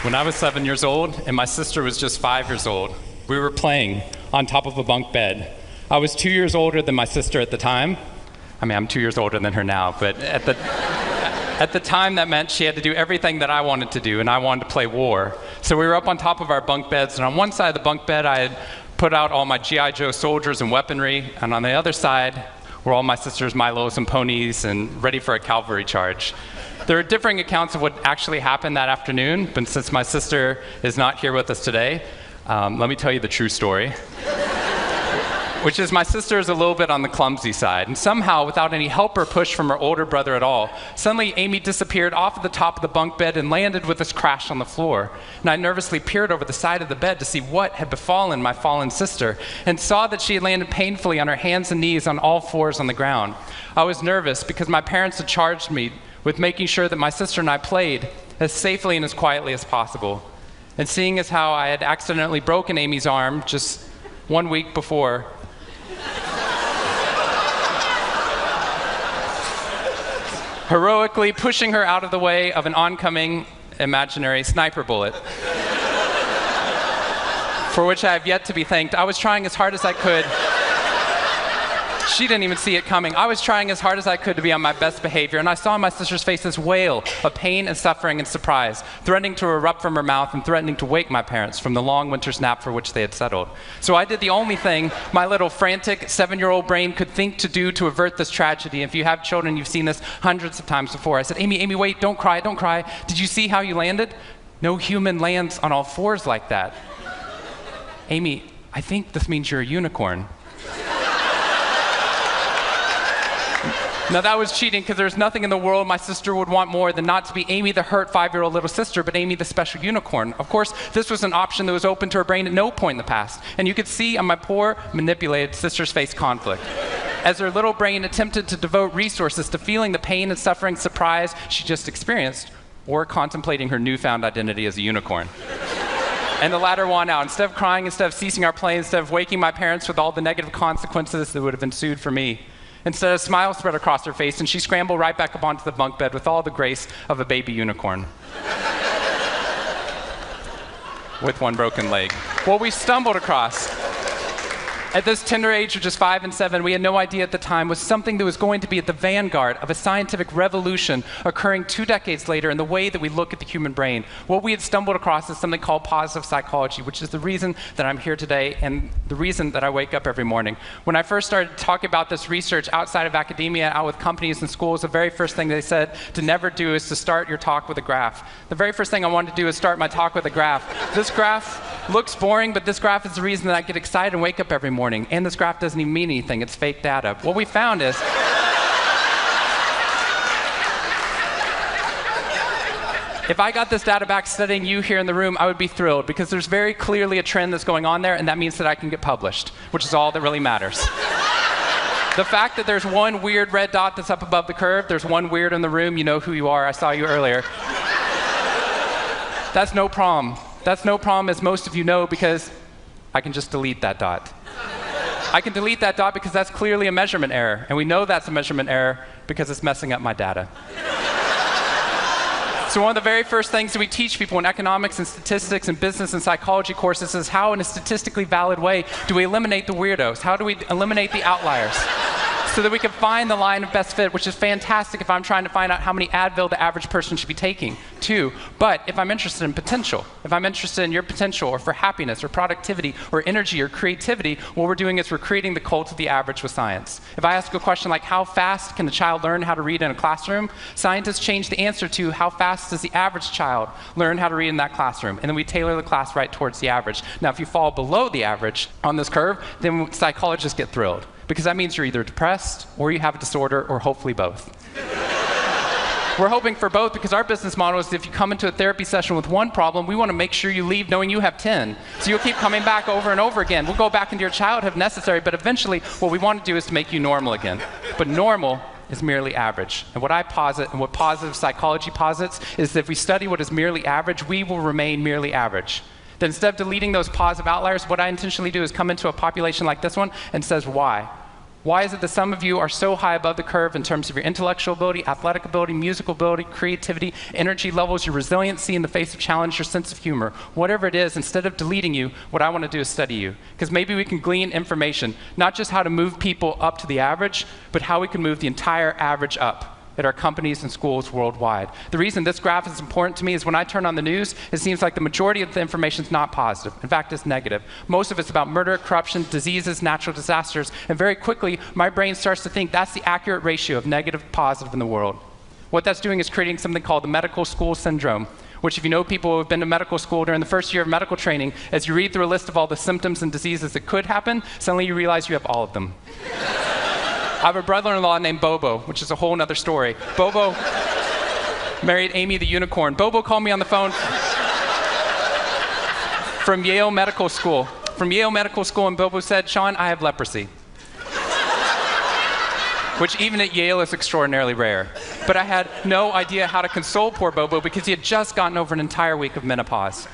When I was 7 years old and my sister was just 5 years old, we were playing on top of a bunk bed. I was 2 years older than my sister at the time. I mean, I'm 2 years older than her now, but at the time that meant she had to do everything that I wanted to do, and I wanted to play war. So we were up on top of our bunk beds, and on one side of the bunk bed I had put out all my G.I. Joe soldiers and weaponry, and on the other side were all my sister's Milos and ponies and ready for a cavalry charge. There are differing accounts of what actually happened that afternoon, but since my sister is not here with us today, let me tell you the true story. Which is my sister is a little bit on the clumsy side, and somehow, without any help or push from her older brother at all, suddenly Amy disappeared off of the top of the bunk bed and landed with this crash on the floor. And I nervously peered over the side of the bed to see what had befallen my fallen sister, and saw that she had landed painfully on her hands and knees on all fours on the ground. I was nervous because my parents had charged me with making sure that my sister and I played as safely and as quietly as possible. And seeing as how I had accidentally broken Amy's arm just 1 week before, heroically pushing her out of the way of an oncoming imaginary sniper bullet, for which I have yet to be thanked. I was trying as hard as I could. She didn't even see it coming. I was trying as hard as I could to be on my best behavior, and I saw my sister's face this wail of pain and suffering and surprise, threatening to erupt from her mouth and threatening to wake my parents from the long winter's nap for which they had settled. So I did the only thing my little frantic 7-year-old brain could think to do to avert this tragedy. If you have children, you've seen this hundreds of times before. I said, Amy, wait, don't cry, don't cry. Did you see how you landed? No human lands on all fours like that. Amy, I think this means you're a unicorn. Now that was cheating, because there's nothing in the world my sister would want more than not to be Amy the hurt 5-year-old little sister, but Amy the special unicorn. Of course, this was an option that was open to her brain at no point in the past, and you could see on my poor, manipulated sister's face conflict, as her little brain attempted to devote resources to feeling the pain and suffering surprise she just experienced, or contemplating her newfound identity as a unicorn. And the latter won out. Instead of crying, instead of ceasing our play, instead of waking my parents with all the negative consequences that would have ensued for me, instead, a smile spread across her face, and she scrambled right back up onto the bunk bed with all the grace of a baby unicorn. With one broken leg. What we stumbled across at this tender age of just 5 and 7, we had no idea at the time, was something that was going to be at the vanguard of a scientific revolution occurring 2 decades later in the way that we look at the human brain. What we had stumbled across is something called positive psychology, which is the reason that I'm here today and the reason that I wake up every morning. When I first started talking about this research outside of academia, out with companies and schools, the very first thing they said to never do is to start your talk with a graph. The very first thing I wanted to do is start my talk with a graph. This graph looks boring, but this graph is the reason that I get excited and wake up every morning. And this graph doesn't even mean anything. It's fake data. What we found is if I got this data back studying you here in the room, I would be thrilled, because there's very clearly a trend that's going on there, and that means that I can get published, which is all that really matters. The fact that there's one weird red dot that's up above the curve, there's one weird in the room, you know who you are, I saw you earlier. That's no problem. That's no problem, as most of you know, because I can just delete that dot. I can delete that dot because that's clearly a measurement error, and we know that's a measurement error because it's messing up my data. So one of the very first things that we teach people in economics and statistics and business and psychology courses is how, in a statistically valid way, do we eliminate the weirdos? How do we eliminate the outliers? So that we can find the line of best fit, which is fantastic if I'm trying to find out how many Advil the average person should be taking, too. But if I'm interested in potential, if I'm interested in your potential, or for happiness, or productivity, or energy, or creativity, what we're doing is we're creating the cult of the average with science. If I ask a question like, how fast can a child learn how to read in a classroom? Scientists change the answer to, how fast does the average child learn how to read in that classroom? And then we tailor the class right towards the average. Now, if you fall below the average on this curve, then psychologists get thrilled, because that means you're either depressed, or you have a disorder, or hopefully both. We're hoping for both, because our business model is if you come into a therapy session with one problem, we want to make sure you leave knowing you have 10. So you'll keep coming back over and over again. We'll go back into your childhood if necessary, but eventually what we want to do is to make you normal again. But normal is merely average. And what I posit, and what positive psychology posits, is that if we study what is merely average, we will remain merely average. That instead of deleting those positive outliers, what I intentionally do is come into a population like this one and says, why? Why is it that some of you are so high above the curve in terms of your intellectual ability, athletic ability, musical ability, creativity, energy levels, your resiliency in the face of challenge, your sense of humor? Whatever it is, instead of deleting you, what I want to do is study you. Because maybe we can glean information, not just how to move people up to the average, but how we can move the entire average up at our companies and schools worldwide. The reason this graph is important to me is when I turn on the news, it seems like the majority of the information is not positive. In fact, it's negative. Most of it's about murder, corruption, diseases, natural disasters, and very quickly, my brain starts to think that's the accurate ratio of negative to positive in the world. What that's doing is creating something called the medical school syndrome, which if you know people who have been to medical school during the first year of medical training, as you read through a list of all the symptoms and diseases that could happen, suddenly you realize you have all of them. I have a brother-in-law named Bobo, which is a whole nother story. Bobo married Amy the unicorn. Bobo called me on the phone from Yale Medical School. And Bobo said, "Shawn, I have leprosy." Which even at Yale is extraordinarily rare. But I had no idea how to console poor Bobo because he had just gotten over an entire week of menopause.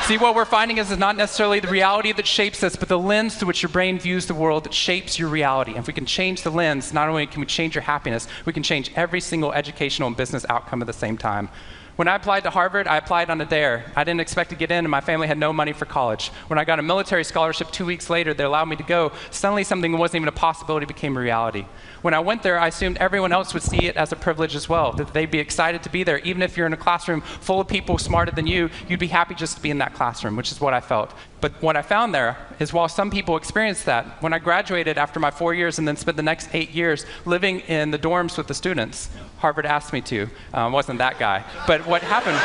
See, what we're finding is it's not necessarily the reality that shapes us, but the lens through which your brain views the world that shapes your reality. And if we can change the lens, not only can we change your happiness, we can change every single educational and business outcome at the same time. When I applied to Harvard, I applied on a dare. I didn't expect to get in, and my family had no money for college. When I got a military scholarship 2 weeks later that allowed me to go, suddenly something that wasn't even a possibility became a reality. When I went there, I assumed everyone else would see it as a privilege as well, that they'd be excited to be there. Even if you're in a classroom full of people smarter than you, you'd be happy just to be in that classroom, which is what I felt. But what I found there is while some people experienced that, when I graduated after my 4 years and then spent the next 8 years living in the dorms with the students, Harvard asked me to. Wasn't that guy. But what happened,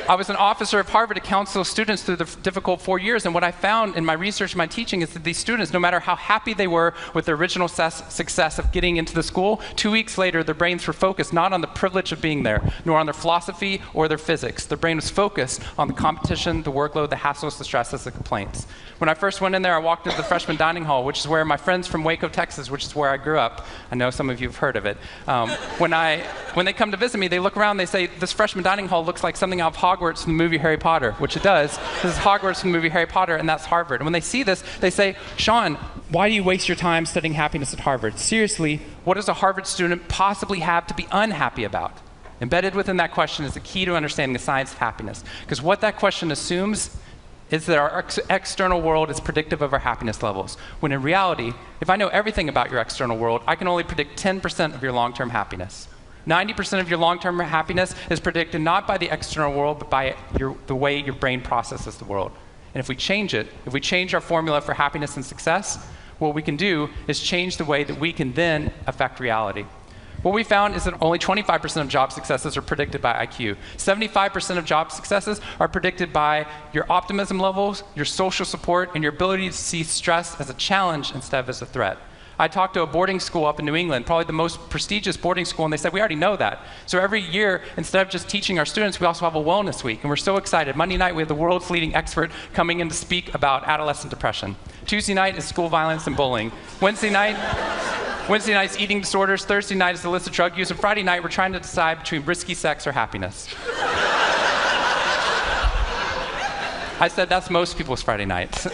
I was an officer of Harvard to counsel students through the difficult 4 years, and what I found in my research and my teaching is that these students, no matter how happy they were with their original success of getting into the school, 2 weeks later their brains were focused not on the privilege of being there, nor on their philosophy or their physics. Their brain was focused on the competition, the workload, the hassles, the stresses, the complaints. When I first went in there, I walked into the freshman dining hall, which is where my friends from Waco, Texas, which is where I grew up, I know some of you have heard of it. When they come to visit me, they look around, they say, "This freshman dining hall looks like something out of Hogwarts from the movie Harry Potter," which it does. This is Hogwarts from the movie Harry Potter, and that's Harvard. And when they see this, they say, "Shawn, why do you waste your time studying happiness at Harvard? Seriously, what does a Harvard student possibly have to be unhappy about?" Embedded within that question is the key to understanding the science of happiness. Because what that question assumes is that our external world is predictive of our happiness levels. When in reality, if I know everything about your external world, I can only predict 10% of your long-term happiness. 90% of your long-term happiness is predicted not by the external world, but by the way your brain processes the world. And if we change it, if we change our formula for happiness and success, what we can do is change the way that we can then affect reality. What we found is that only 25% of job successes are predicted by IQ. 75% of job successes are predicted by your optimism levels, your social support, and your ability to see stress as a challenge instead of as a threat. I talked to a boarding school up in New England, probably the most prestigious boarding school, and they said, "We already know that." So every year, instead of just teaching our students, we also have a wellness week, and we're so excited. Monday night, we have the world's leading expert coming in to speak about adolescent depression. Tuesday night is school violence and bullying. Wednesday night's eating disorders. Thursday night is illicit drug use. And Friday night, we're trying to decide between risky sex or happiness. I said that's most people's Friday nights.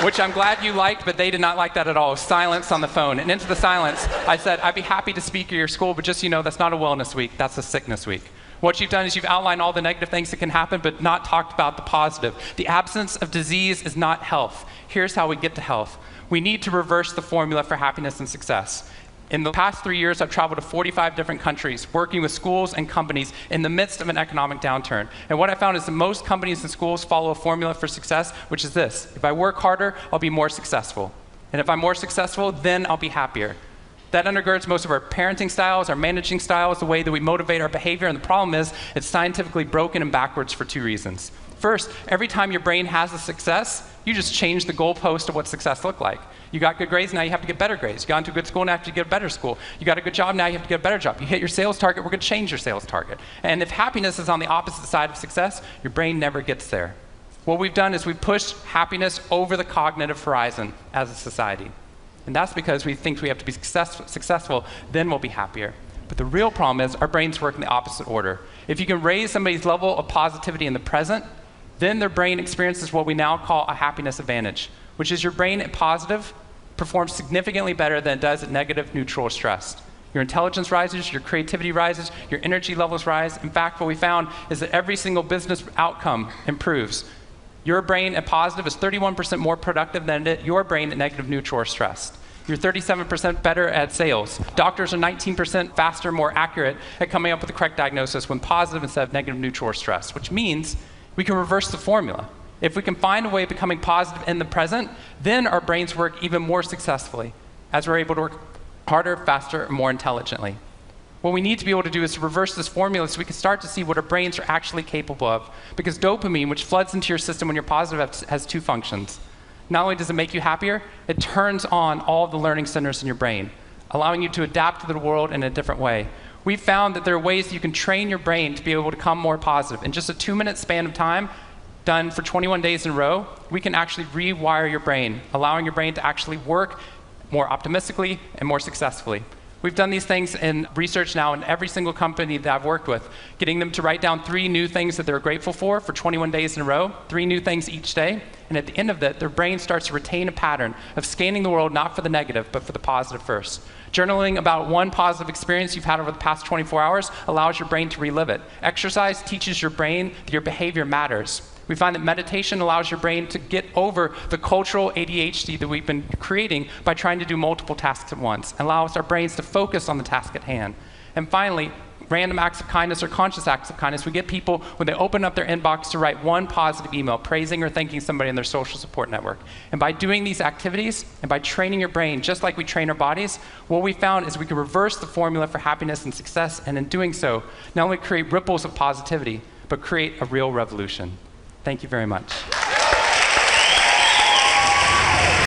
Which I'm glad you liked, but they did not like that at all. Silence on the phone. And into the silence, I said, "I'd be happy to speak at your school, but just so you know, that's not a wellness week, that's a sickness week." What you've done is you've outlined all the negative things that can happen, but not talked about the positive. The absence of disease is not health. Here's how we get to health. We need to reverse the formula for happiness and success. In the past 3 years, I've traveled to 45 different countries, working with schools and companies in the midst of an economic downturn. And what I found is that most companies and schools follow a formula for success, which is this: if I work harder, I'll be more successful. And if I'm more successful, then I'll be happier. That undergirds most of our parenting styles, our managing styles, the way that we motivate our behavior. And the problem is, it's scientifically broken and backwards for 2 reasons. First, every time your brain has a success, you just change the goalpost of what success looked like. You got good grades, now you have to get better grades. You got into a good school, now you have to get a better school. You got a good job, now you have to get a better job. You hit your sales target, we're going to change your sales target. And if happiness is on the opposite side of success, your brain never gets there. What we've done is we've pushed happiness over the cognitive horizon as a society. And that's because we think we have to be successful, then we'll be happier. But the real problem is our brains work in the opposite order. If you can raise somebody's level of positivity in the present, then their brain experiences what we now call a happiness advantage, which is your brain at positive performs significantly better than it does at negative, neutral, or stressed. Your intelligence rises, your creativity rises, your energy levels rise. In fact, what we found is that every single business outcome improves. Your brain at positive is 31% more productive than your brain at negative, neutral, or stressed. You're 37% better at sales. Doctors are 19% faster, more accurate at coming up with the correct diagnosis when positive instead of negative, neutral, or stressed, which means we can reverse the formula. If we can find a way of becoming positive in the present, then our brains work even more successfully as we're able to work harder, faster, and more intelligently. What we need to be able to do is to reverse this formula so we can start to see what our brains are actually capable of. Because dopamine, which floods into your system when you're positive, has two functions. Not only does it make you happier, it turns on all the learning centers in your brain, allowing you to adapt to the world in a different way. We've found that there are ways that you can train your brain to be able to become more positive. In just a 2-minute span of time, done for 21 days in a row, we can actually rewire your brain, allowing your brain to actually work more optimistically and more successfully. We've done these things in research now in every single company that I've worked with, getting them to write down 3 new things that they're grateful for 21 days in a row, 3 new things each day. And at the end of that, their brain starts to retain a pattern of scanning the world not for the negative, but for the positive first. Journaling about one positive experience you've had over the past 24 hours allows your brain to relive it. Exercise teaches your brain that your behavior matters. We find that meditation allows your brain to get over the cultural ADHD that we've been creating by trying to do multiple tasks at once, and allows our brains to focus on the task at hand. And finally, random acts of kindness or conscious acts of kindness. We get people, when they open up their inbox, to write one positive email praising or thanking somebody in their social support network. And by doing these activities and by training your brain, just like we train our bodies, what we found is we can reverse the formula for happiness and success, and in doing so, not only create ripples of positivity, but create a real revolution. Thank you very much.